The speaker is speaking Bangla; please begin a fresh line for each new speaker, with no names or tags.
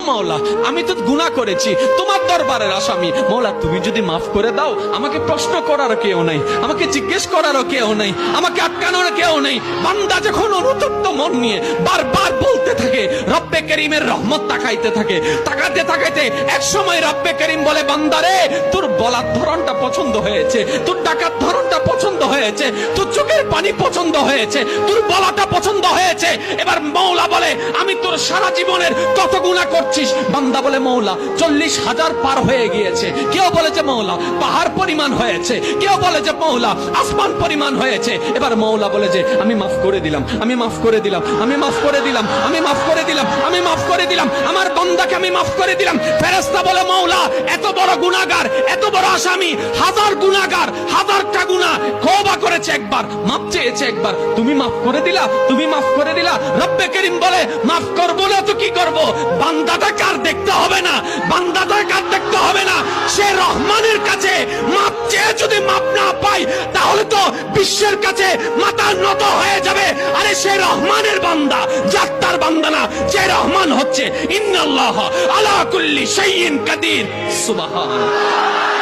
মাওলা, আমি তো গুনাহ করেছি, তোমার দরবারের আসামি। মাওলা তুমি যদি মাফ করে দাও, আমাকে প্রশ্ন করার কেউ নাই, আমাকে জিজ্ঞেস করারও কেউ নাই, আমাকে আটকানোর কেউ নেই। বান্দা যখন অনুতপ্ত মন নিয়ে বারবার বলতে থাকে, রব্বে করিমের রহমত তাকাইতে থাকে, তাকাতে তাকাইতে এক সময় রব্বে করিম বলে, বান্দারে তোর বলার ধরনটা পছন্দ হয়েছে, তোর ডাকার ধরনটা পছন্দ হয়েছে, তোর চোখের পানি পছন্দ হয়েছে, তোর বলাটা পছন্দ হয়েছে। এবার মওলা বলে, আমি তোর সারা জীবনের কত গুনাহ করছিস? বান্দা বলে, মওলা 40,000 পার হয়ে গিয়েছে। কেউ বলে যে মওলা পাহাড় পরিমাণ হয়েছে, কেউ বলে যে মওলা আসমান পরিমাণ হয়েছে। এবার মওলা বলে যে আমি মাফ করে দিলাম, আমি মাফ করে দিলাম, আমি মাফ করে দিলাম, আমি মাফ করে দিলাম, আমি মাফ করে দিলাম, আমার বান্দাকে আমি মাফ করে দিলাম। ফেরেশতা বলে, মওলা এত বড় গুনাহগার, এত বড় আসামি, হাজার গুনাহগার, হাজারটা গুনাহ তওবা করেছে একবার, মাফ চেয়েছে একবার, তুমি মাফ করে দিলা, তুমি মাফ করে দিলা। রব্বে করিম বলে, মাফ করবো না তো কি করব? বান্দাটা কার দেখতে হবে না, বান্দাটা কার দেখতে হবে না। সে রহমানের কাছে মাফ চেয়ে যদি মাফ না পাই, তাহলে তো বিশ্বের কাছে মাথা নত হয়ে যাবে। আরে সে রহমানের বান্দা, জাত্তার বান্দা না, যে রহমান হচ্ছে ইন্নাল্লাহ আলা কুল্লি শাইইন কাদির। সুবহানাল্লাহ।